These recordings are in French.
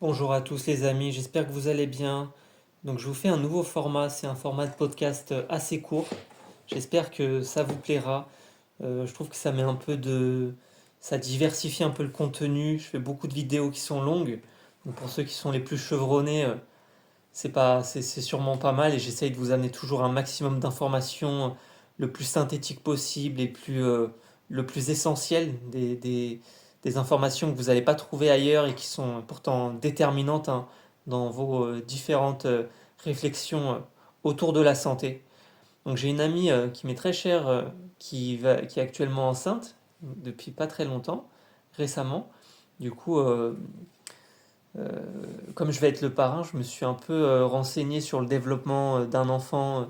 Bonjour à tous les amis, j'espère que vous allez bien. Donc je vous fais un nouveau format, c'est un format de podcast assez court. J'espère que ça vous plaira. Je trouve que ça met un peu de... ça diversifie un peu le contenu. Je fais beaucoup de vidéos qui sont longues. Donc pour ceux qui sont les plus chevronnés, c'est sûrement pas mal et j'essaye de vous amener toujours un maximum d'informations le plus synthétique possible et le plus essentiel des informations que vous n'allez pas trouver ailleurs et qui sont pourtant déterminantes hein, dans vos différentes réflexions autour de la santé. Donc j'ai une amie qui m'est très chère qui est actuellement enceinte depuis pas très longtemps, récemment. Du coup, euh, comme je vais être le parrain, je me suis un peu renseigné sur le développement d'un enfant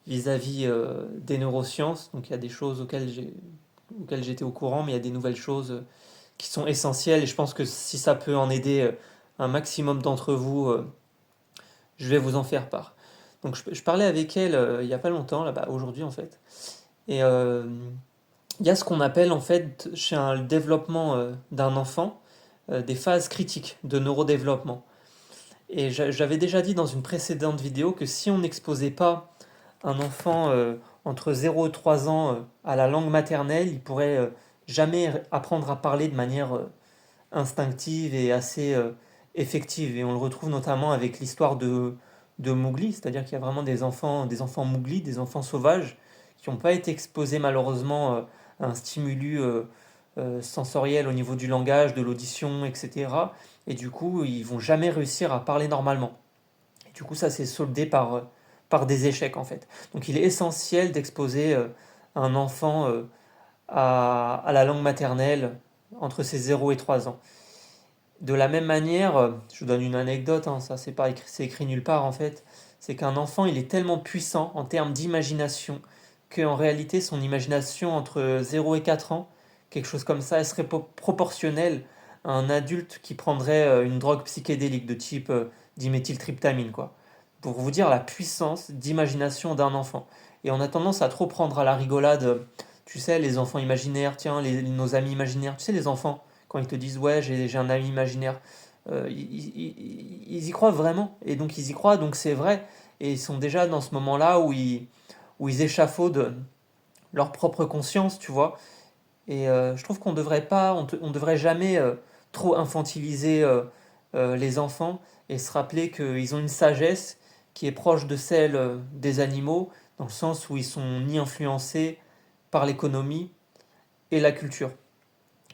vis-à-vis des neurosciences. Donc il y a des choses auxquelles j'étais au courant, mais il y a des nouvelles choses qui sont essentielles. Et je pense que si ça peut en aider un maximum d'entre vous, je vais vous en faire part. Donc je parlais avec elle il n'y a pas longtemps, là-bas, aujourd'hui en fait. Et il y a ce qu'on appelle en fait chez un développement d'un enfant des phases critiques de neurodéveloppement. Et j'avais déjà dit dans une précédente vidéo que si on n'exposait pas un enfant entre 0 et 3 ans à la langue maternelle, il pourrait jamais apprendre à parler de manière instinctive et assez effective. Et on le retrouve notamment avec l'histoire de Mowgli, c'est-à-dire qu'il y a vraiment des enfants Mowgli, des enfants sauvages, qui n'ont pas été exposés malheureusement à un stimulus sensoriel au niveau du langage, de l'audition, etc. Et du coup, ils vont jamais réussir à parler normalement. Et du coup, ça s'est soldé par des échecs en fait. Donc il est essentiel d'exposer un enfant à la langue maternelle entre ses 0 et 3 ans. De la même manière, je vous donne une anecdote, hein, ça c'est pas écrit, c'est écrit nulle part en fait, c'est qu'un enfant il est tellement puissant en termes d'imagination qu'en réalité son imagination entre 0 et 4 ans, quelque chose comme ça, elle serait proportionnelle à un adulte qui prendrait une drogue psychédélique de type diméthyltryptamine quoi. Pour vous dire la puissance d'imagination d'un enfant. Et on a tendance à trop prendre à la rigolade, tu sais, les enfants imaginaires, tiens, nos amis imaginaires, tu sais, les enfants quand ils te disent ouais j'ai un ami imaginaire, ils y croient vraiment et donc ils y croient donc c'est vrai et ils sont déjà dans ce moment-là où ils échafaudent leur propre conscience tu vois et je trouve qu'on devrait pas on devrait jamais trop infantiliser les enfants et se rappeler qu'ils ont une sagesse qui est proche de celle des animaux dans le sens où ils sont ni influencés par l'économie et la culture.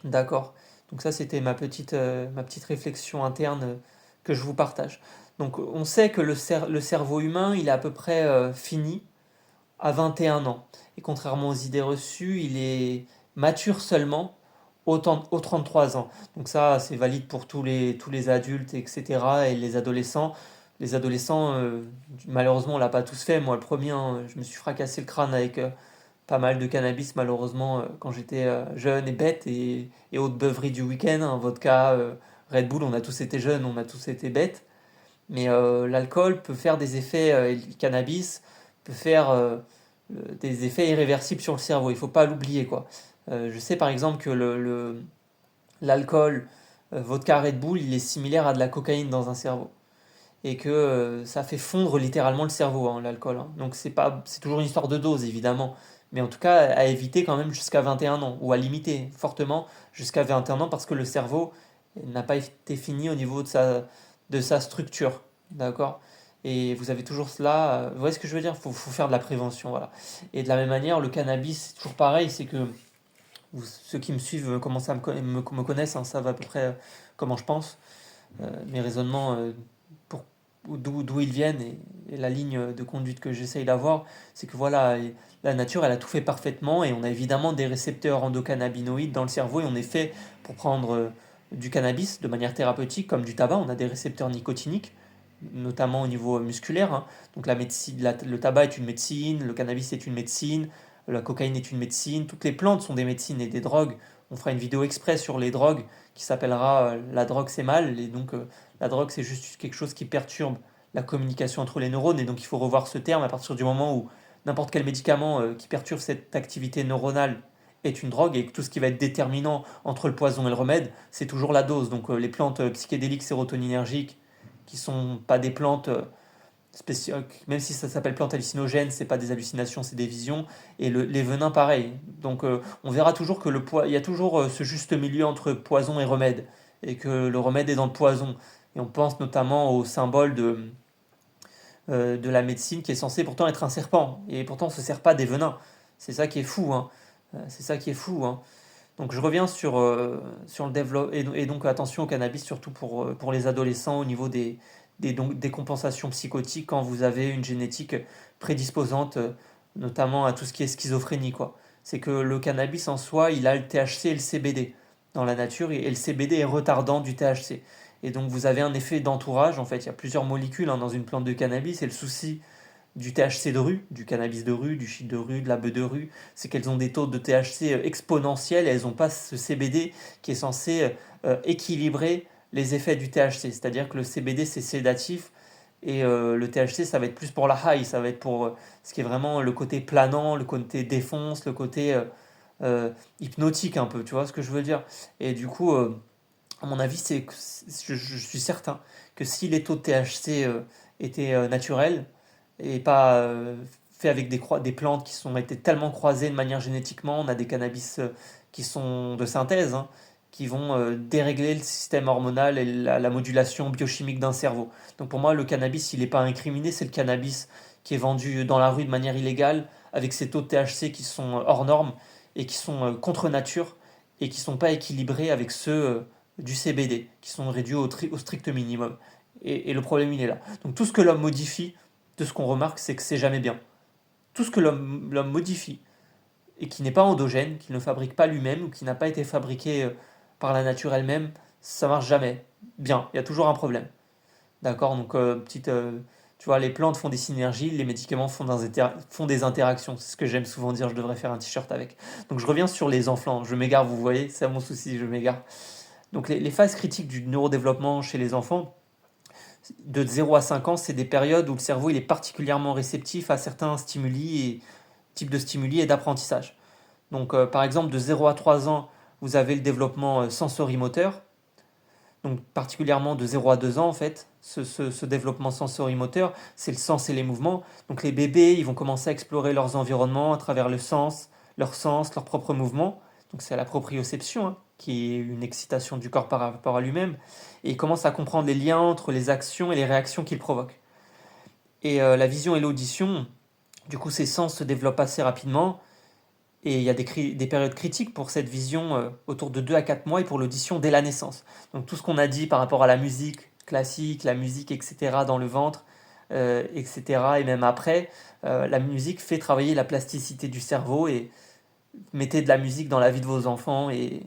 D'accord. Donc ça, c'était ma petite réflexion interne que je vous partage. Donc on sait que le cerveau humain, il est à peu près fini à 21 ans. Et contrairement aux idées reçues, il est mature seulement aux 33 ans. Donc ça, c'est valide pour tous les adultes, etc. et les adolescents. Les adolescents, malheureusement, on l'a pas tous fait. Moi, le premier, hein, je me suis fracassé le crâne avec pas mal de cannabis malheureusement quand j'étais jeune et bête et autres beuveries du week-end, hein, vodka, Red Bull, on a tous été jeunes, on a tous été bêtes. Mais l'alcool peut faire des effets, et le cannabis peut faire des effets irréversibles sur le cerveau, il faut pas l'oublier quoi. Je sais par exemple que l'alcool, vodka Red Bull, il est similaire à de la cocaïne dans un cerveau et que ça fait fondre littéralement le cerveau, hein, l'alcool. Hein. Donc c'est toujours une histoire de dose, évidemment. Mais en tout cas, à éviter quand même jusqu'à 21 ans, ou à limiter fortement jusqu'à 21 ans, parce que le cerveau n'a pas été fini au niveau de sa structure. D'accord. Et vous avez toujours cela. Vous voyez ce que je veux dire? Faut faire de la prévention, voilà. Et de la même manière, le cannabis, c'est toujours pareil, c'est que ceux qui me suivent commencent à me connaissent, hein, savent à peu près comment je pense, mes raisonnements pour d'où ils viennent et la ligne de conduite que j'essaye d'avoir, c'est que voilà, la nature elle a tout fait parfaitement et on a évidemment des récepteurs endocannabinoïdes dans le cerveau et on est fait pour prendre du cannabis de manière thérapeutique comme du tabac, on a des récepteurs nicotiniques notamment au niveau musculaire. Hein. Donc la médecine, le tabac est une médecine, le cannabis est une médecine, la cocaïne est une médecine, toutes les plantes sont des médecines et des drogues. On fera une vidéo exprès sur les drogues qui s'appellera La drogue c'est mal. Et donc la drogue c'est juste quelque chose qui perturbe la communication entre les neurones et donc il faut revoir ce terme à partir du moment où n'importe quel médicament qui perturbe cette activité neuronale est une drogue et que tout ce qui va être déterminant entre le poison et le remède, c'est toujours la dose. Donc les plantes psychédéliques sérotoninergiques, qui sont pas des plantes même si ça s'appelle plante hallucinogène, c'est pas des hallucinations, c'est des visions. Et les venins, pareil. Donc on verra toujours que il y a toujours ce juste milieu entre poison et remède, et que le remède est dans le poison. Et on pense notamment au symbole de la médecine qui est censé pourtant être un serpent, et pourtant on se sert pas des venins. C'est ça qui est fou, hein. C'est ça qui est fou, hein. Donc je reviens sur le développement, et donc attention au cannabis, surtout pour les adolescents, au niveau des compensations psychotiques quand vous avez une génétique prédisposante, notamment à tout ce qui est schizophrénie, quoi. C'est que le cannabis en soi, il a le THC et le CBD dans la nature, et le CBD est retardant du THC. Et donc vous avez un effet d'entourage, en fait, il y a plusieurs molécules dans une plante de cannabis, et le souci du THC de rue, du cannabis de rue, du shit de rue, de la bœuf de rue, c'est qu'elles ont des taux de THC exponentiels, et elles n'ont pas ce CBD qui est censé équilibrer les effets du THC. C'est-à-dire que le CBD c'est sédatif, et le THC ça va être plus pour la high, ça va être pour ce qui est vraiment le côté planant, le côté défonce, le côté hypnotique un peu, tu vois ce que je veux dire. Et du coup, à mon avis, je suis certain que si les taux de THC étaient naturels, et pas fait avec des plantes qui sont été tellement croisées de manière génétiquement. On a des cannabis qui sont de synthèse, hein, qui vont dérégler le système hormonal et la modulation biochimique d'un cerveau. Donc pour moi, le cannabis, il n'est pas incriminé, c'est le cannabis qui est vendu dans la rue de manière illégale, avec ces taux de THC qui sont hors normes et qui sont contre nature, et qui ne sont pas équilibrés avec ceux du CBD, qui sont réduits au strict minimum. Et le problème, il est là. Donc tout ce que l'homme modifie, de ce qu'on remarque, c'est que c'est jamais bien. Tout ce que l'homme modifie et qui n'est pas endogène, qu'il ne fabrique pas lui-même ou qui n'a pas été fabriqué par la nature elle-même, ça marche jamais bien. Il y a toujours un problème. D'accord. Donc, tu vois, les plantes font des synergies, les médicaments font des interactions. C'est ce que j'aime souvent dire, je devrais faire un t-shirt avec. Donc, je reviens sur les enfants. Je m'égare, vous voyez, c'est mon souci, je m'égare. Donc, les phases critiques du neurodéveloppement chez les enfants, de 0 à 5 ans, c'est des périodes où le cerveau il est particulièrement réceptif à certains stimuli et types de stimuli et d'apprentissage. Donc, par exemple, de 0 à 3 ans, vous avez le développement sensorimoteur. Donc, particulièrement de 0 à 2 ans, en fait, ce développement sensorimoteur, c'est le sens et les mouvements. Donc, les bébés, ils vont commencer à explorer leurs environnements à travers le sens, leurs propres mouvements. Donc, c'est la proprioception, hein, qui est une excitation du corps par rapport à lui-même. Et ils commencent à comprendre les liens entre les actions et les réactions qu'ils provoquent. Et la vision et l'audition, du coup, ces sens se développent assez rapidement. Et il y a des périodes critiques pour cette vision autour de 2 à 4 mois, et pour l'audition dès la naissance. Donc tout ce qu'on a dit par rapport à la musique classique, la musique, etc., dans le ventre, etc., et même après, la musique fait travailler la plasticité du cerveau, et mettez de la musique dans la vie de vos enfants, et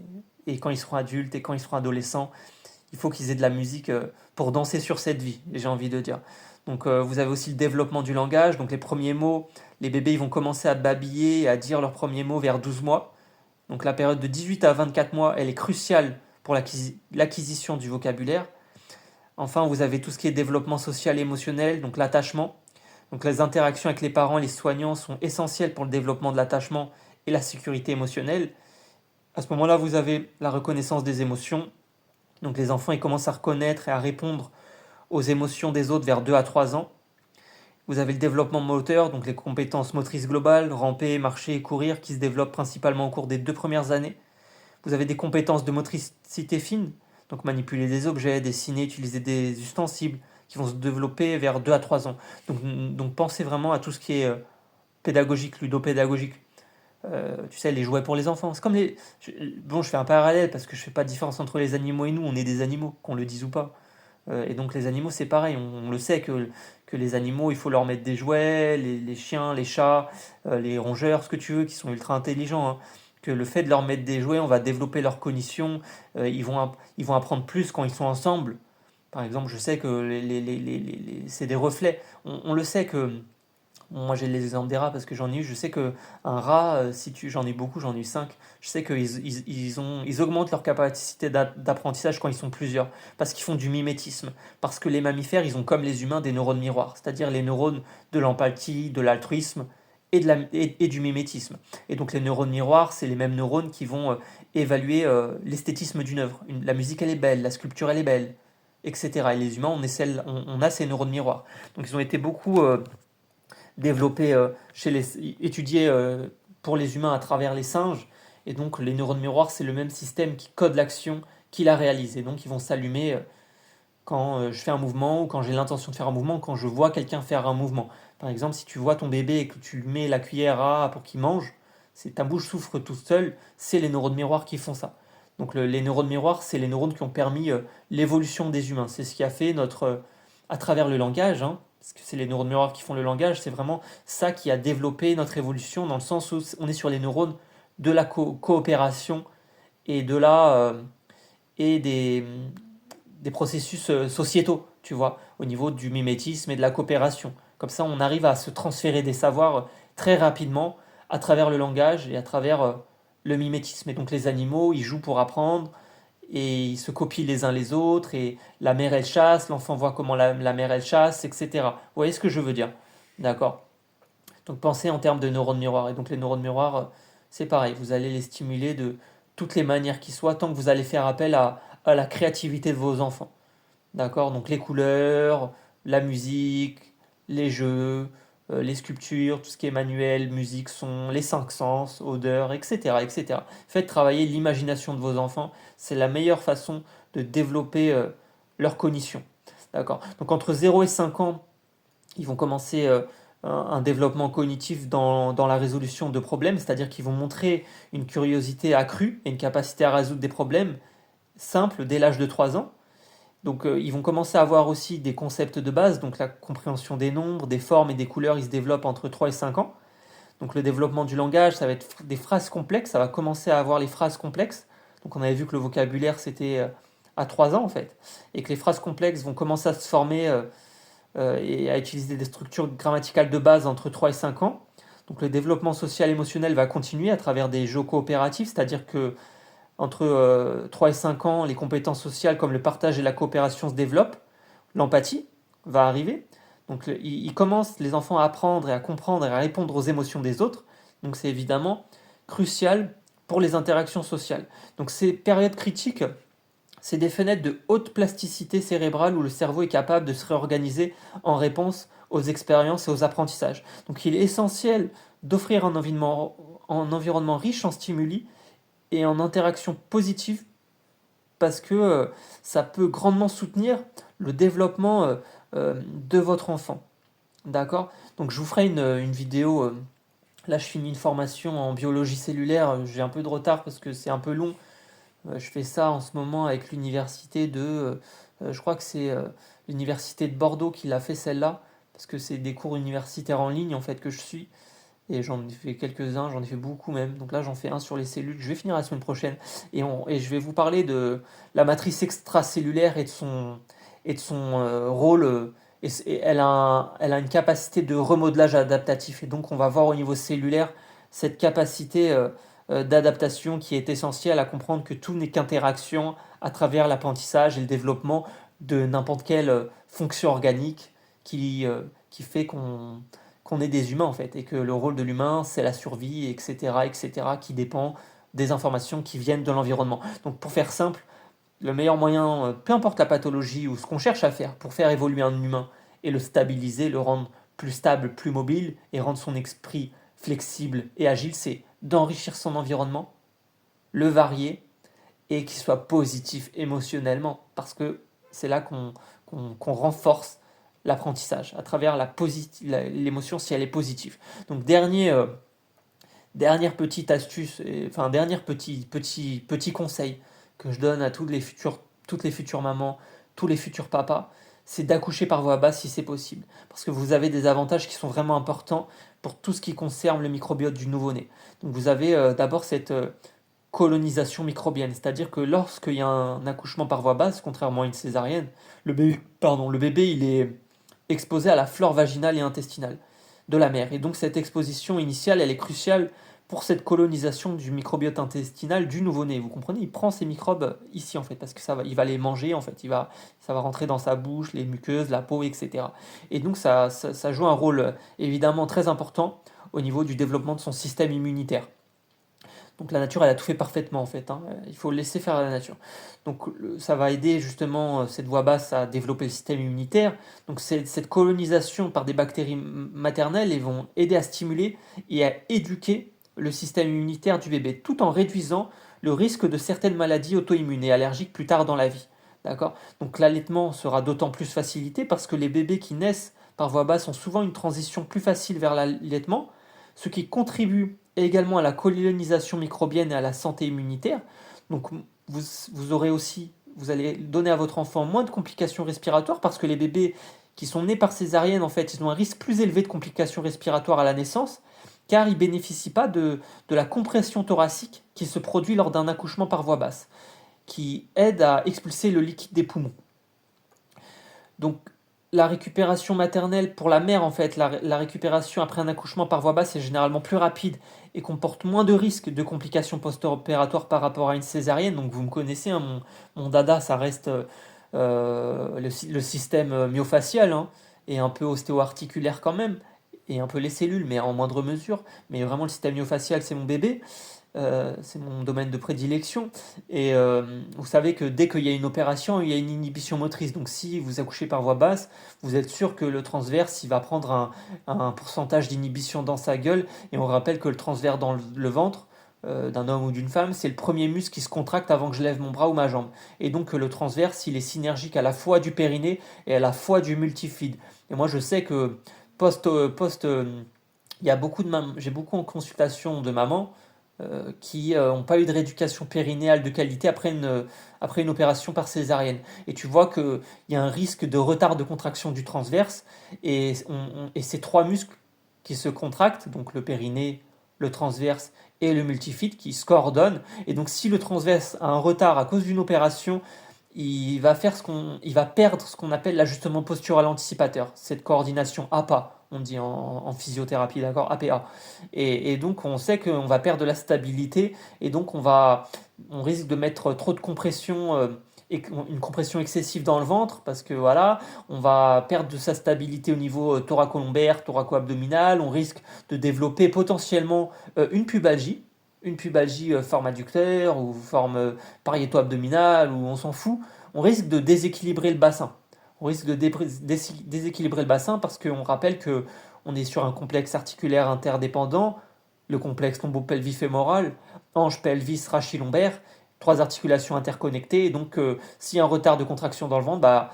quand ils seront adultes et quand ils seront adolescents, il faut qu'ils aient de la musique pour danser sur cette vie, j'ai envie de dire. Donc vous avez aussi le développement du langage, donc les premiers mots, les bébés ils vont commencer à babiller et à dire leurs premiers mots vers 12 mois. Donc la période de 18 à 24 mois, elle est cruciale pour l'acquisition du vocabulaire. Enfin, vous avez tout ce qui est développement social et émotionnel, donc l'attachement. Donc les interactions avec les parents et les soignants sont essentielles pour le développement de l'attachement et la sécurité émotionnelle. À ce moment-là, vous avez la reconnaissance des émotions. Donc les enfants ils commencent à reconnaître et à répondre aux émotions des autres vers 2 à 3 ans. Vous avez le développement moteur, donc les compétences motrices globales, ramper, marcher et courir, qui se développent principalement au cours des 2 premières années. Vous avez des compétences de motricité fine, donc manipuler des objets, dessiner, utiliser des ustensiles, qui vont se développer vers 2 à 3 ans. Donc pensez vraiment à tout ce qui est pédagogique, ludopédagogique. Tu sais, les jouets pour les enfants. C'est comme les. Bon, je fais un parallèle parce que je fais pas de différence entre les animaux et nous. On est des animaux, qu'on le dise ou pas. Et donc les animaux, c'est pareil. On le sait que les animaux, il faut leur mettre des jouets, les chiens, les chats, les rongeurs, ce que tu veux, qui sont ultra intelligents, hein. Que le fait de leur mettre des jouets, on va développer leur cognition. Ils vont apprendre plus quand ils sont ensemble. Par exemple, je sais que c'est des reflets. On le sait que moi, j'ai les exemples des rats parce que j'en ai eu. Je sais que un rat, si tu, j'en ai beaucoup, j'en ai eu 5. Je sais qu'ils augmentent leur capacité d'apprentissage quand ils sont plusieurs, parce qu'ils font du mimétisme. Parce que les mammifères, ils ont comme les humains des neurones miroirs, c'est-à-dire les neurones de l'empathie, de l'altruisme, et du mimétisme. Et donc les neurones miroirs, c'est les mêmes neurones qui vont évaluer l'esthétisme d'une œuvre. La musique, elle est belle, la sculpture, elle est belle, etc. Et les humains, on a ces neurones miroirs. Donc ils ont été beaucoup développés, étudiés pour les humains à travers les singes. Et donc les neurones miroirs, c'est le même système qui code l'action, qui la réalise. Et donc ils vont s'allumer quand je fais un mouvement ou quand j'ai l'intention de faire un mouvement, quand je vois quelqu'un faire un mouvement. Par exemple, si tu vois ton bébé et que tu lui mets la cuillère à pour qu'il mange, ta bouche souffre toute seule, c'est les neurones miroirs qui font ça. Donc les neurones miroirs, c'est les neurones qui ont permis l'évolution des humains. C'est ce qui a fait à travers le langage, hein, parce que c'est les neurones miroirs qui font le langage, c'est vraiment ça qui a développé notre évolution dans le sens où on est sur les neurones de la coopération et de la et des processus sociétaux, tu vois, au niveau du mimétisme et de la coopération. Comme ça, on arrive à se transférer des savoirs très rapidement à travers le langage et à travers le mimétisme. Et donc les animaux, ils jouent pour apprendre et ils se copient les uns les autres et la mère elle chasse, l'enfant voit comment la mère elle chasse, etc. Vous voyez ce que je veux dire? D'accord? Donc pensez en termes de neurones miroirs. Et donc les neurones miroirs, c'est pareil, vous allez les stimuler de toutes les manières qui soient, tant que vous allez faire appel à la créativité de vos enfants. D'accord? Donc les couleurs, la musique, les jeux, les sculptures, tout ce qui est manuel, musique, son, les cinq sens, odeur, etc., etc. Faites travailler l'imagination de vos enfants. C'est la meilleure façon de développer leur cognition. D'accord? Donc entre 0 et 5 ans, ils vont commencer un développement cognitif dans la résolution de problèmes, c'est-à-dire qu'ils vont montrer une curiosité accrue et une capacité à résoudre des problèmes simples dès l'âge de 3 ans. Donc ils vont commencer à avoir aussi des concepts de base, donc la compréhension des nombres, des formes et des couleurs, ils se développent entre 3 et 5 ans. Donc le développement du langage, ça va être des phrases complexes, ça va commencer à avoir les phrases complexes. Donc on avait vu que le vocabulaire c'était à 3 ans en fait, et que les phrases complexes vont commencer à se former et à utiliser des structures grammaticales de base entre 3 et 5 ans. Donc le développement social émotionnel va continuer à travers des jeux coopératifs, c'est-à-dire que entre 3 et 5 ans, les compétences sociales comme le partage et la coopération se développent, l'empathie va arriver. Donc ils commencent, les enfants, à apprendre et à comprendre et à répondre aux émotions des autres. Donc c'est évidemment crucial pour les interactions sociales. Donc ces périodes critiques, c'est des fenêtres de haute plasticité cérébrale où le cerveau est capable de se réorganiser en réponse aux expériences et aux apprentissages. Donc il est essentiel d'offrir un environnement riche en stimuli et en interaction positive parce que ça peut grandement soutenir le développement de votre enfant. D'accord? Donc je vous ferai une vidéo. Là, je finis une formation en biologie cellulaire. J'ai un peu de retard parce que c'est un peu long. Je fais ça en ce moment avec l'université je crois que c'est l'université de Bordeaux qui l'a fait celle-là, parce que c'est des cours universitaires en ligne en fait que je suis. Et j'en ai fait quelques-uns, j'en ai fait beaucoup même. Donc là, j'en fais un sur les cellules. Je vais finir la semaine prochaine. Et je vais vous parler de la matrice extracellulaire et de son rôle. Elle a une capacité de remodelage adaptatif. Et donc, on va voir au niveau cellulaire cette capacité d'adaptation qui est essentielle à comprendre que tout n'est qu'interaction à travers l'apprentissage et le développement de n'importe quelle fonction organique qui fait qu'on est des humains en fait, et que le rôle de l'humain c'est la survie, etc., etc., qui dépend des informations qui viennent de l'environnement. Donc pour faire simple, le meilleur moyen, peu importe la pathologie ou ce qu'on cherche à faire pour faire évoluer un humain et le stabiliser, le rendre plus stable, plus mobile et rendre son esprit flexible et agile, c'est d'enrichir son environnement, le varier et qu'il soit positif émotionnellement, parce que c'est là qu'on renforce l'apprentissage à travers l'émotion si elle est positive. Donc dernière petite astuce, enfin dernier petit conseil que je donne à toutes les futures mamans, tous les futurs papas, c'est d'accoucher par voie basse si c'est possible. Parce que vous avez des avantages qui sont vraiment importants pour tout ce qui concerne le microbiote du nouveau-né. Donc vous avez d'abord cette colonisation microbienne, c'est-à-dire que lorsqu'il y a un accouchement par voie basse, contrairement à une césarienne, le bébé il est exposé à la flore vaginale et intestinale de la mère. Et donc cette exposition initiale, elle est cruciale pour cette colonisation du microbiote intestinal du nouveau-né. Vous comprenez? Il prend ces microbes ici en fait, parce que il va les manger en fait, ça va rentrer dans sa bouche, les muqueuses, la peau, etc. Et donc ça joue un rôle évidemment très important au niveau du développement de son système immunitaire. Donc la nature, elle a tout fait parfaitement en fait, hein. Il faut laisser faire la nature. Donc ça va aider justement cette voie basse à développer le système immunitaire. Donc cette colonisation par des bactéries maternelles, elles vont aider à stimuler et à éduquer le système immunitaire du bébé, tout en réduisant le risque de certaines maladies auto-immunes et allergiques plus tard dans la vie. D'accord? Donc l'allaitement sera d'autant plus facilité parce que les bébés qui naissent par voie basse ont souvent une transition plus facile vers l'allaitement, ce qui contribue également à la colonisation microbienne et à la santé immunitaire. Donc vous aurez aussi, vous allez donner à votre enfant moins de complications respiratoires parce que les bébés qui sont nés par césarienne, en fait, ils ont un risque plus élevé de complications respiratoires à la naissance car ils ne bénéficient pas de la compression thoracique qui se produit lors d'un accouchement par voie basse, qui aide à expulser le liquide des poumons. Donc la récupération maternelle pour la mère, en fait, la récupération après un accouchement par voie basse est généralement plus rapide et comporte moins de risques de complications post-opératoires par rapport à une césarienne. Donc vous me connaissez, hein, mon dada, ça reste le système myofascial, hein, et un peu ostéo-articulaire quand même, et un peu les cellules, mais en moindre mesure. Mais vraiment le système myofascial, c'est mon bébé. C'est mon domaine de prédilection. Et vous savez que dès qu'il y a une opération, il y a une inhibition motrice. Donc si vous accouchez par voie basse, vous êtes sûr que le transverse, il va prendre un pourcentage d'inhibition dans sa gueule. Et on rappelle que le transverse dans le ventre d'un homme ou d'une femme, c'est le premier muscle qui se contracte avant que je lève mon bras ou ma jambe. Et donc le transverse, il est synergique à la fois du périnée et à la fois du multifide. Et moi, je sais que il y a j'ai beaucoup en consultation de mamans qui n'ont pas eu de rééducation périnéale de qualité après une opération par césarienne. Et tu vois qu'il y a un risque de retard de contraction du transverse, et ces trois muscles qui se contractent, donc le périnée, le transverse et le multifide, qui se coordonnent. Et donc si le transverse a un retard à cause d'une opération, il va perdre ce qu'on appelle l'ajustement postural anticipateur, cette coordination APA, on dit en physiothérapie, d'accord, APA. Et donc on sait qu'on va perdre de la stabilité, et donc on risque de mettre trop de compression, et une compression excessive dans le ventre, parce que voilà, on va perdre de sa stabilité au niveau thoracolombaire, thoraco-abdominal, on risque de développer potentiellement une pubalgie forme adducteur ou forme pariéto-abdominale, ou on s'en fout. On risque de déséquilibrer le bassin. On risque de déséquilibrer le bassin parce qu'on rappelle que on est sur un complexe articulaire interdépendant, le complexe tombo-pelvis-fémoral, hanche, pelvis, rachis lombaire, trois articulations interconnectées. Et donc, s'il y a un retard de contraction dans le ventre,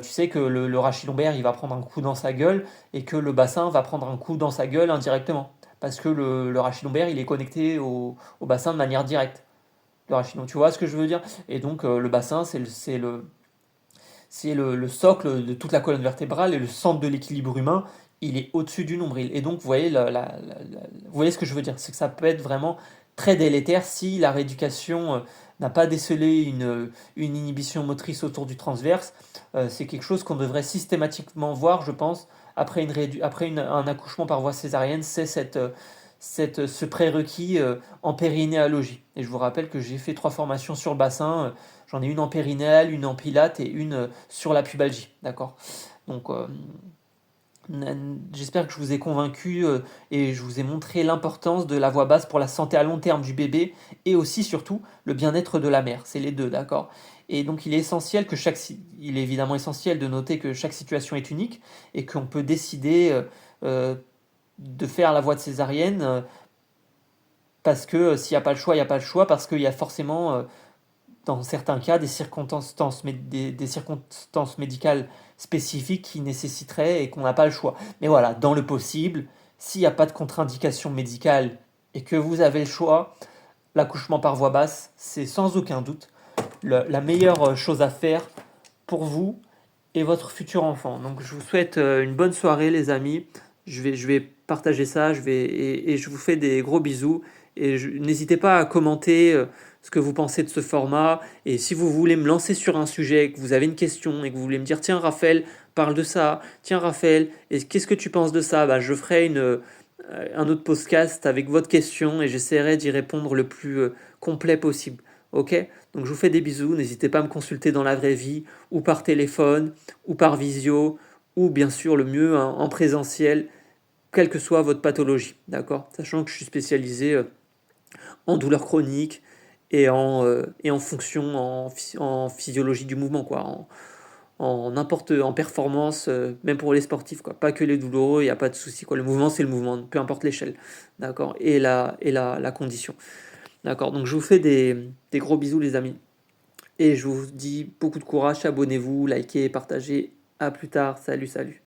tu sais que le rachis lombaire, il va prendre un coup dans sa gueule, et que le bassin va prendre un coup dans sa gueule indirectement. Parce que le rachis lombaire, il est connecté au bassin de manière directe. Le rachis, donc, tu vois ce que je veux dire? Et donc, le bassin, c'est le socle de toute la colonne vertébrale, et le centre de l'équilibre humain, il est au-dessus du nombril. Et donc, vous voyez, vous voyez ce que je veux dire? C'est que ça peut être vraiment très délétère si la rééducation n'a pas décelé une inhibition motrice autour du transverse. C'est quelque chose qu'on devrait systématiquement voir, je pense, après un accouchement par voie césarienne. C'est ce prérequis en périnéalogie. Et je vous rappelle que j'ai fait 3 formations sur le bassin. J'en ai une en périnéale, une en pilates et une sur la pubalgie. D'accord? Donc, j'espère que je vous ai convaincu, et je vous ai montré l'importance de la voie basse pour la santé à long terme du bébé, et aussi surtout le bien-être de la mère. C'est les deux, d'accord? Et donc il est évidemment essentiel de noter que chaque situation est unique, et qu'on peut décider de faire la voie de césarienne, parce que s'il n'y a pas le choix, il n'y a pas le choix, parce qu'il y a forcément dans certains cas, des circonstances médicales spécifiques qui nécessiteraient, et qu'on n'a pas le choix. Mais voilà, dans le possible, s'il n'y a pas de contre-indication médicale et que vous avez le choix, l'accouchement par voie basse, c'est sans aucun doute la meilleure chose à faire pour vous et votre futur enfant. Donc je vous souhaite une bonne soirée, les amis. Je vais partager ça, et je vous fais des gros bisous. Et n'hésitez pas à commenter ce que vous pensez de ce format. Et si vous voulez me lancer sur un sujet, que vous avez une question et que vous voulez me dire: tiens Raphaël, parle de ça, tiens Raphaël, qu'est-ce que tu penses de ça? Je ferai un autre podcast avec votre question, et j'essaierai d'y répondre le plus complet possible. Ok? Donc je vous fais des bisous, n'hésitez pas à me consulter dans la vraie vie, ou par téléphone, ou par visio, ou bien sûr le mieux, hein, en présentiel. quelle que soit votre pathologie, d'accord? Sachant que je suis spécialisé en douleurs chroniques et en fonction, en physiologie du mouvement, quoi, en n'importe, en performance, même pour les sportifs, quoi. Pas que les douloureux, il n'y a pas de souci, quoi. Le mouvement, c'est le mouvement, peu importe l'échelle, d'accord? La condition, d'accord? Donc je vous fais des gros bisous, les amis. Et je vous dis beaucoup de courage, abonnez-vous, likez, partagez. À plus tard, salut, salut.